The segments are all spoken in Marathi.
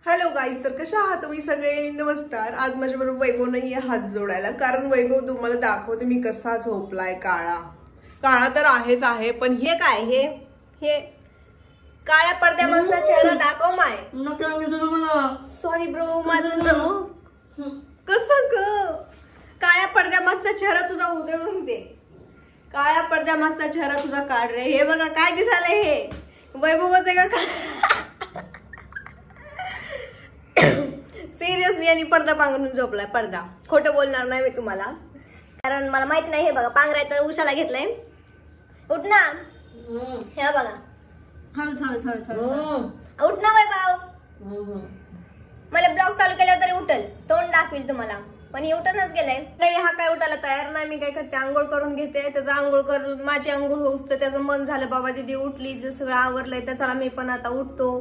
हॅलो गाईज, तर कशा आहात तुम्ही सगळे? नमस्कार. आज माझ्याबरोबर वैभव नाहीये हात जोडायला, कारण वैभव तुम्हाला दाखवते मी कसा झोपलाय. काळा काळा तर आहेच आहे, पण हे काय हे काळ्या पडद्यामागचा चेहरा दाखव माय. सॉरी ब्रो, माझं कसं ग? काळ्या पडद्यामागचा चेहरा तुझा उजळून दे. काळ्या पडद्यामागचा चेहरा तुझा काढ रे. हे बघा काय दिसायलंय, हे वैभवच आहे का? सिरियसली. आणि पडदा पांघरून झोपलाय. पडदा खोटं बोलणार नाही मी तुम्हाला, कारण मला माहित नाही. हे बघा पांघरायचं उशाला घेतलंय. उठ ना. हे बघा हळूच हळूच हळूच हळूच उठ ना वैभव. मला ब्लॉग चालू केल्यावर तरी उठल, तोंड दाखवील तुम्हाला, पण हे उठूनच गेलाय. तरी हा काय उठायला तयार नाही. मी काय करते, आंघोळ करून घेते. त्याचं आंघोळ करून माझी आंघोळ होऊस तर त्याचं मन झालं, बाबा दीदी उठली, जे सगळं आवरलंय तर चला मी पण आता उठतो.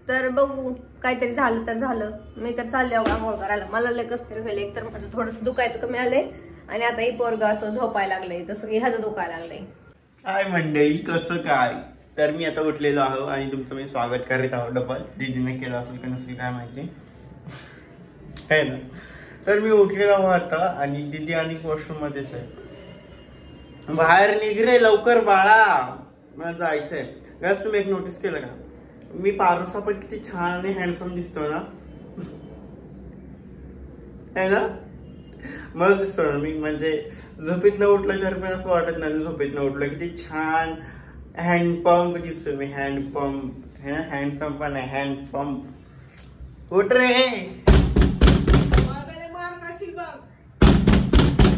तर बघू काहीतरी झालं तर झालं. मी तर चालले आंघोळ करायला. मला लय कसं तरी व्हायला. एक तर माझं थोडंसं दुखायचं कमी आलंय, आणि आता ही पोरग असं झोपायला लागलंय, तसं की ह्याचं दुखायला लागलंय. काय मंडळी, कसं काय? तर मी आता उठलेलो आहो आणि तुमचं मी स्वागत करीत आहोत. डबल दीदीने केलं असेल का नसेल काय माहिती आहे ना. तर मी उठलेलो आहो आता, आणि दीदी आणि वॉशरूम मध्येच आहे. बाहेर निघ रे लवकर बाळा, मला जायचंय. गॅस तुम्ही एक नोटीस केलं का, मी पारुसा पण किती छान आणि हँडसम दिसतो ना, है ना? मला दिसतो ना मी, म्हणजे झोपेत न उठलं तर पण असं वाटत नाही झोपेत न उठलं. किती छान हँडपंप दिसतो मी. हँडपंप है ना, हँडसम पण आहे, हँडपंप. उठ रे,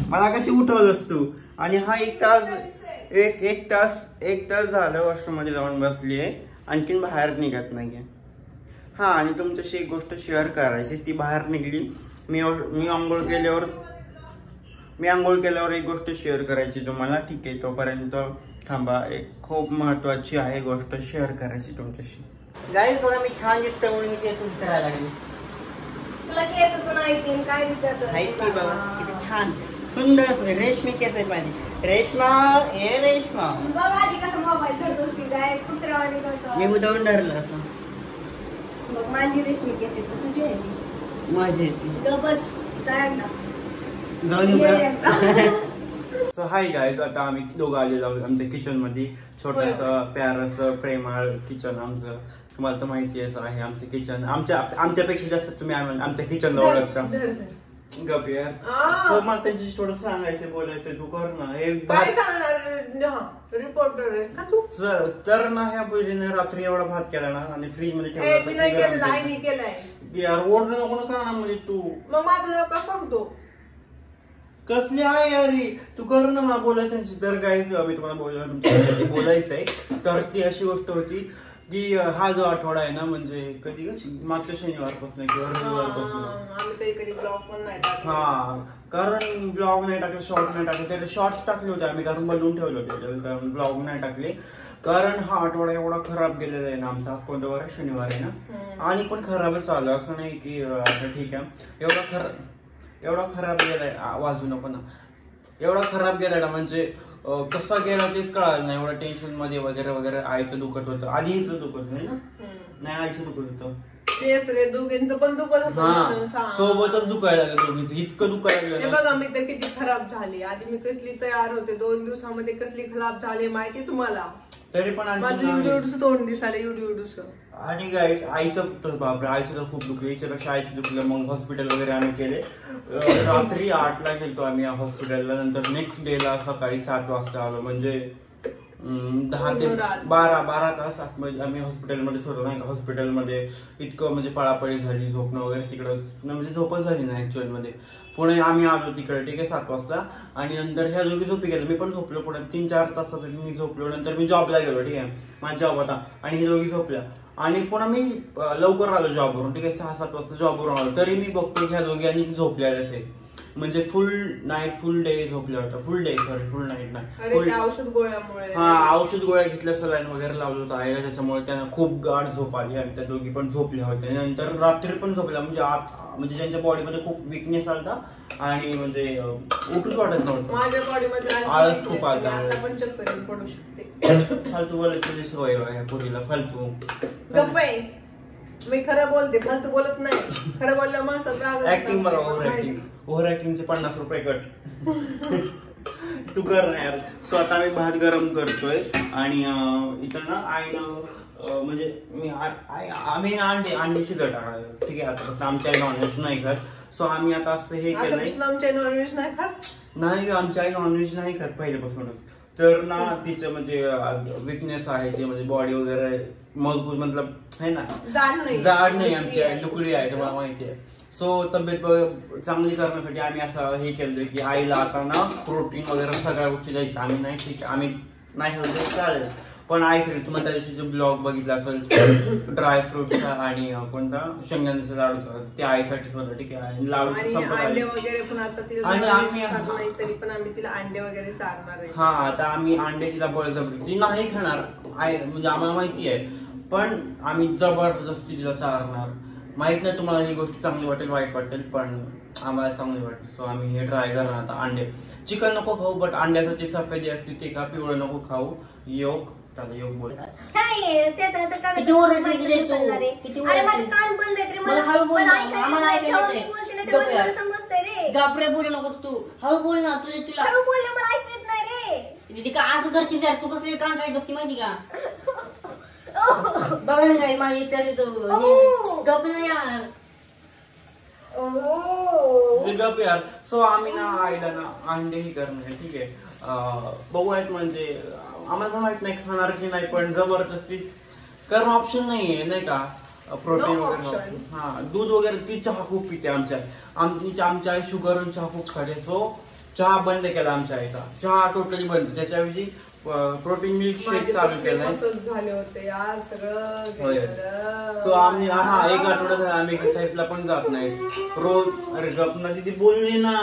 मला कशी उठवलंस तू? आणि हा एक तास झालं वॉशरूम मध्ये जाऊन बसलीये, आणखीन बाहेर निघत नाहीये. हा, आणि तुमच्याशी एक गोष्ट शेअर करायची, ती बाहेर निघली. मी आंघोळ केल्यावर एक गोष्ट शेअर करायची तुम्हाला. ठीक आहे, तोपर्यंत थांबा. एक खूप महत्वाची आहे गोष्ट शेअर करायची तुमच्याशी. गाईस बघा, मी छान दिसतो म्हणून मी केस विचारायला लागली. तुला केसच नाही काय विचारलं? बघा किती छान सुंदर रेशमी केस आहेत माझी. रेशमा, हे रेशमा बघ आधी कसं मोबाईल धरतोस की काय कुत्र्यावानी करतो. मी उदाहरण धरलं असं. बघ माझी रेशमी केस आहेत, तुझी आहे ती माझी. बस सो हाय गाईज, आता आम्ही दोघं आलेलो आहोत आमच्या किचन मध्ये. छोटस प्यारस प्रेमाळ किचन आमचं. तुम्हाला तर माहिती आहे आमचं किचन. आमच्यापेक्षा जास्त तुम्ही आमच्या किचनला ओळखता. गप यार. मला त्यांच्याशी थोडं सांगायचं, बोलायचं. तू कर ना. काय सांगणार, रिपोर्टर आहेस का तू? तर ना, ह्या पूजेने रात्री एवढा भात केला ना, आणि फ्रीज मध्ये ठेवला. यार ओरडू नको ना कानामध्ये तू. मग माझं नाव का सांगतो? कसली आहे यार तू? कर ना मला बोलायचं. तर काय मी तुम्हाला बोलायचंय. तर ती अशी गोष्ट होती की हा जो आठवडा आहे ना, म्हणजे कधी मागच्या शनिवारपासून किंवा रविवारपासून कारण ब्लॉग नाही टाकले, शॉर्ट नाही टाकले. त्याला शॉर्ट्स टाकले होते आम्ही, कारण बनवून ठेवले होते, ब्लॉग नाही टाकले. कारण हा आठवडा एवढा खराब गेलेला आहे ना आमचा. आज कोणता वार आहे? शनिवार आहे ना. आणि पण खराबच चालू, असं नाही की आता ठीक आहे. एवढा खराब गेलाय, वाजू नको ना. एवढा खराब गेलाय ना, म्हणजे कसा गेला तेच कळालं नाही. एवढं टेन्शन मध्ये वगैरे वगैरे. आईचं दुखत होतं, आधी हिचं दुखत नाही ना. नाही, आईचं दुखत होतं. तेच रे, दोघींचं पण दुखत होतं. सोबतच दुखायला लागलं दोघींचं. इतकं दुखायला लागलं. बघा मी तर किती खराब झाली. आधी मी कसली तयार होते, 2 दिवसामध्ये कसली खराब झाली माहिती तुम्हाला. तरी पण एवढं तोंड दिसायला एवढं. आणि गाईस आईचं बापरे, आईचं तर खूप दुखलं. याच्यापेक्षा आईचं दुखलं. मग हॉस्पिटल वगैरे आम्ही केले. रात्री 8ला गेलो आम्ही हॉस्पिटलला. नंतर नेक्स्ट डेला सकाळी 7 वाजता आलो. म्हणजे 10 ते 12 तास आम्ही हॉस्पिटलमध्येच होतो नाही का. हॉस्पिटलमध्ये इतकं म्हणजे पळापळी झाली, झोपणं वगैरे तिकडं म्हणजे झोपच झाली नाही ऍक्च्युअल मध्ये. पुणे आम्ही आलो तिकडे, ठीक आहे, 7 वाजता. आणि नंतर ह्या दोघी झोपी गेल्या. मी पण झोपलो. पुढे 3-4 तासासाठी मी झोपलो. नंतर मी जॉबला गेलो, ठीक आहे, माझा जॉब होता. आणि ही दोघी झोपल्या. आणि पुन्हा मी लवकर आलो जॉबवरून, ठीक आहे, 6-7 वाजता जॉबवरून आलो. तरी मी बघतो ह्या दोघी आणि झोपल्या असे. म्हणजे फुल डे झोपल्या होत्या. फुल नाईट नाही. औषध गोळ्यामुळे. औषध गोळ्या घेतल्या, सलाईन वगैरे लावलं होतं आईला, त्याच्यामुळे त्यांना खूप गाढ झोप आली. आणि त्या दोघी पण झोपल्या होत्या. नंतर रात्री पण झोपल्या. म्हणजे ज्यांच्या बॉडीमध्ये खूप विकनेस आलता आणि म्हणजे उठूच वाटत नव्हतं. माझ्या बॉडीमध्ये आळस खूप आलता. फालतू बोलायचं सवय ह्या पोरीला, फालतू. गप्प आहे. मी खरं बोलते, फालतू बोलत नाही. खरं बोलल्या माणसाला राग येतो. ऍक्टिंग बघा, ओव्हर ऍक्टिंगचे 50 रुपये कट. तू कर ना यार. सो आता मी भात गरम करतोय आणि इथं ना आईनं म्हणजे आम्ही अंडी शिजत टाकायला. ठीक आहे, आता आमच्या आई नॉनव्हेज नाही खात. सो आम्ही आता असं हे केलंय. आमच्या नॉनव्हेज नाही खात. नाही, आमच्या आई नॉनव्हेज नाही खात पहिल्यापासूनच. तर ना तिचं म्हणजे विकनेस आहे ते, म्हणजे बॉडी वगैरे मजबूत, मतलब है ना, जाड नाही आमची आई, लुकडी आहे, तुम्हाला माहिती आहे. सो तब्येत चांगली करण्यासाठी आम्ही असं हे केलं की आईला आता ना प्रोटीन वगैरे सगळ्या गोष्टी द्यायची. आम्ही नाही, ठीक आहे, आम्ही नाही खाल्लं तर चालेल, पण आईसाठी तुम्हाला त्या दिवशी ब्लॉग बघितला असेल ड्राय फ्रुटचा आणि कोणता शेंगदाण्याचा लाडूचा, ते आईसाठीच होता. ठीक आहे, लाडू अंडे वगैरे पण आता तिला नाही, तरी पण आम्ही तिला अंडे वगैरे चारणार आहे. हा, आता आम्ही अंडे तिला बळजबरी नाही खाणार आई, म्हणजे आम्हाला माहिती आहे, पण आम्ही जबरदस्ती तिला चारणार. माहित नाही तुम्हाला ही गोष्ट चांगली वाटेल वाईट वाटेल, पण आम्हाला चांगली वाटेल. सो आम्ही हे ट्राय करणार आता. अंडे चिकन नको खाऊ, बट अंड्याचं जे सफेदी असते ते का पिवळं नको खाऊ. योग त्याला योग बोल. गापरे बोलू नको तू, हळू बोल ना. तुला हळू बोलले मला ऐकू येत नाही रे. ती का आज करतीस यार, तू कसली कान राही बसती माहिती का? बघा ना काय माझी गप ना यार. गप यार. सो आम्ही ना आईला ना अंडेही करणार. ठीक आहे, बघूयात, म्हणजे आम्हाला पण माहित नाही खाणार की नाही, पण जबरदस्ती कारण ऑप्शन नाहीये नाही का, प्रोटीन वगैरे. हा, दूध वगैरे ती चहा खूप पिते आमच्या आई शुगर चहा खूप खाते. सो चहा बंद केला आमच्या आईचा, चहा टोटली बंद. त्याच्याऐवजी प्रोटीन मिल्क शेक चालू केलाय. झाले होते यार सगळं. सो आम्ही एक आठवडा झाला आम्ही एक्सरसाइजला पण जात नाही रोज. अरे गप ना तिथे बोलली ना.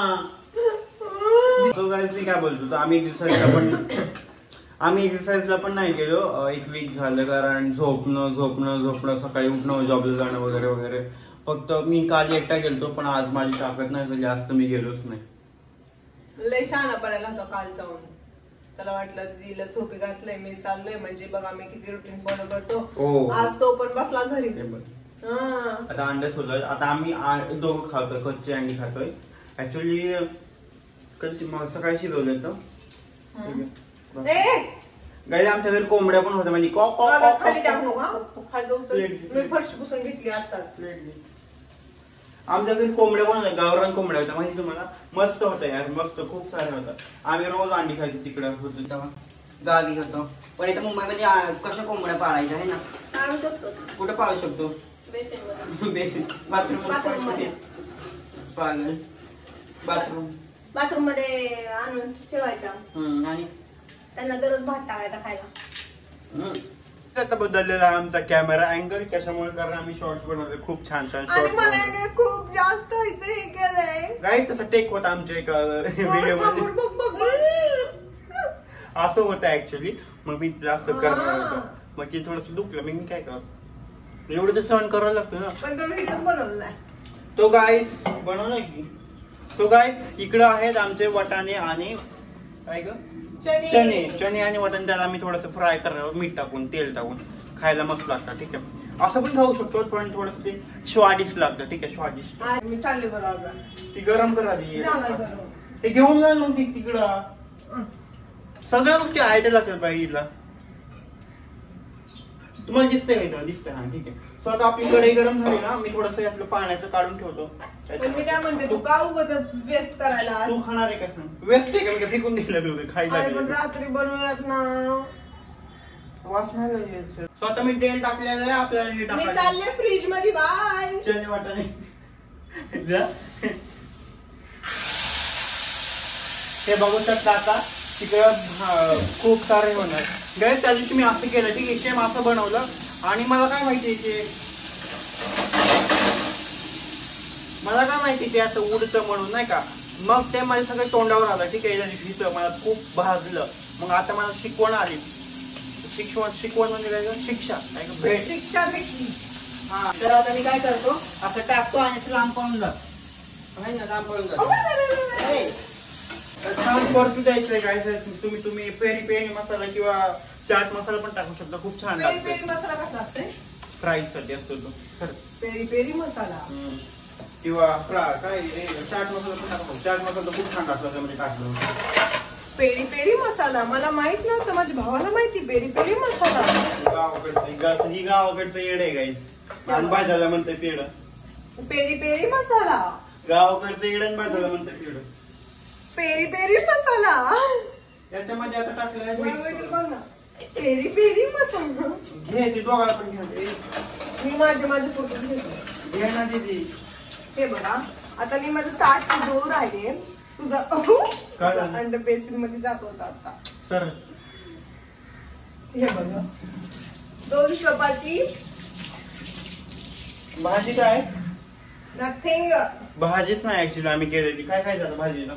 सो गाईज मी काय बोलतो, आम्ही एक्सरसाइजला पण नाही गेलो. एक वीक झालं, कारण झोपणं सकाळी उठणं, जॉबला जाणं वगैरे वगैरे. फक्त मी काल एकटा गेलतो, पण आज माझी ताकद नाही तर जास्त मी गेलोच नाही. लय शहाणा पडायला होता काल जाऊन. त्याला वाटलं तिला झोपी घातलंय, मी चाललोय, म्हणजे बघा मी किती रुटीन फॉलो करतो. आज तो पण बसला घरी. आता अंडे सोडलं. आता आम्ही दोघं खातोय, कच्ची अंडी खातोय. ऍक्च्युली सकाळी शिजवलं तर गाई आमच्या घरी कोंबड्या पण होत्या, म्हणजे खाली टाकू का? मी फरशी पुसून घेतली आताच. आमच्या घरी कोंबड्या पण होत्या, गावरान कोंबड्या होत्या, माहिती तुम्हाला. मस्त होत्या यार, मस्त, खूप साऱ्या होत्या. आम्ही रोज अंडी खायचो तिकडे होतो तेव्हा, गावी होतो. पण इथं मुंबईमध्ये कशा कोंबड्या पाळायच्या आहे ना? पाळू शकतो. कुठे पाळू शकतो? बेसिन, बाथरूम बाथरूम मध्ये आणून ठेवायच्या आणि त्यांना दररोज भात टाकायचा खायला. आता बदललेला आमचा कॅमेरा अँगल कशामुळे, कारण आम्ही शॉर्ट्स बनवले, खूप छान शॉर्ट्स. मला खूप जास्त इथे हे केलंय गाईस. तसा टेक होता आमच्या एका व्हिडिओ मध्ये, असं होतं ऍक्च्युअली. मग मी जास्त करणार होतो, मग ते थोडस दुखलं. मी काय कर, एवढं तर सहन करावं लागतं ना. पण तो व्हिडिओ बनवलाय तो गाईस, बनवलाय की. तो गाईस इकडं आहेत आमचे वटाणे आणि काय ग, चणे आणि वटाणे. त्याला मी थोडस फ्राय करणार, मीठ टाकून, तेल टाकून, खायला मस्त लागतं. ठीक आहे, असं पण खाऊ शकतो, पण थोडस ते स्वादिष्ट लागतं. ठीक आहे, स्वादिष्ट. मी चालले बरोबर. ती गरम कर आधी, ते घेऊन जा मग तिकडं. सगळ्या गोष्टी आयडिया लागतात बाईला. तुम्हाला दिसतंय का इथं? दिसतंय. हा, ठीक आहे. सो आता आपली कढई गरम झाली ना, मी थोडस यातलं पाण्याचं काढून ठेवतो. मी काय म्हणते, तू का उगाच वेस्ट करायला? तू खाणार आहे का? वेस्ट आहे का? मी फेकून दिलं तुझं खायला. पण रात्री बनवल्यात ना, वास नाही लागेल. सो आता मी तेल टाकलेलं आहे, आपल्याला हे टाकायचं. मी चालले फ्रीज मध्ये. बाय. चणे वाटाणे हे बघू शकता. आता तिकडं खूप सारे होणार. गाईस त्या दिवशी मी असं केलं, ठीक आहे, सेम असं बनवलं. आणि मला काय माहिती ते असं उडतं म्हणून नाही का. मग ते माझ्या सगळं तोंडावर आलं. ठीक आहे, हिचं मला खूप भाजलं. मग आता मला शिकवण आली. शिकवण म्हणजे काय? शिक्षा भेटली. हा, तर आता मी काय करतो, असं टाकतो आणि लांब पळून जात. लांब पळून जात. छान परतू द्यायचंय काय. तुम्ही पेरी पेरी मसाला किंवा चाट मसाला पण टाकू शकता, खूप छान लागतो. पेरी मसाला कसा असते? फ्राईज साठी असतो तो. पेरी पेरी मसाला किंवा काय चाट मसाला पण टाकतो. चाट मसाला खूप छान टाकला त्यामध्ये टाकलं. पेरी पेरी मसाला मला माहित नव्हतं, माझ्या भावाला माहिती पेरी पेरी मसाला. गावाकडचं येड आहे गाई. आणि भाज्याला म्हणते पेड. पेरी पेरी मसाला गावाकडचं येड आणि भाज्याला म्हणते पेड. पेरी पेरी मसाला याच्यामध्ये आता टाकलंय बघ ना, पेरी पेरी मसाला. घे ते दोघाला पण घे. मी माझे पुरतं घेतलं. घे ना दीदी. हे बघा आता मी माझं ताट शिजवून राहिले. तुझा अंड बेसिन मध्ये जात होता आता. सर हे बघा 2 चपाती. भाजी काय? नथिंग. भाजीच नाही ऍक्च्युली आम्ही केलेली. काय काय झालं भाजीला?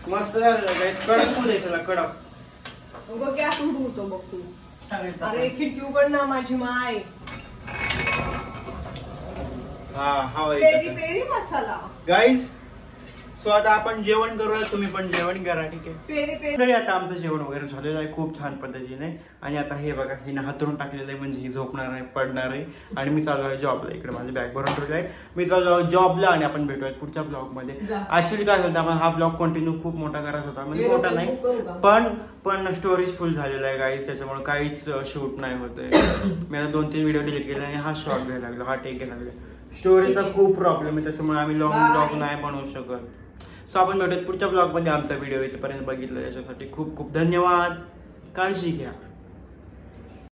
मस्त झालं काय. कडक होऊ दे त्याला कडक. बघ गॅस उडवतो बघ तू. अरे खिडकी उघड ना माझी माय. पेरी पेरी मसाला गाईज. सो आता आपण जेवण करूया. तुम्ही पण जेवण करा. ठीक आहे. Peri peri. आता आमचं जेवण वगैरे झालेलं आहे खूप छान पद्धतीने. आणि आता हे बघा हिने हातरून टाकलेलं आहे म्हणजे ही झोपणार आहे पडणार आहे. आणि मी चालू आहे जॉबला. इकडे माझे बॅग भरून ठेवले आहे. मी चालू आहे जॉबला. आणि आपण भेटूयात पुढच्या ब्लॉग मध्ये. ऍक्च्युली काय झालं आपण हा ब्लॉग कंटिन्यू खूप मोठा करायचा होता. म्हणजे मोठा नाही पण स्टोरेज फुल झालेला आहे गाईज. त्याच्यामुळे काहीच शूट नाही होतंय. मी आता 2-3 व्हिडिओ डिलीट केले आणि हा शॉट घ्यायला लागला. हा टेक घ्यायला लागला. स्टोरेजचा खूप प्रॉब्लेम आहे. त्याच्यामुळे आम्ही लॉंग ब्लॉग नाही बनवू शकत. सो आपण भेटूयात पुढच्या ब्लॉग मध्ये. आमचा व्हिडिओ इथपर्यंत बघितला याच्यासाठी खूप खूप धन्यवाद. काळजी घ्या.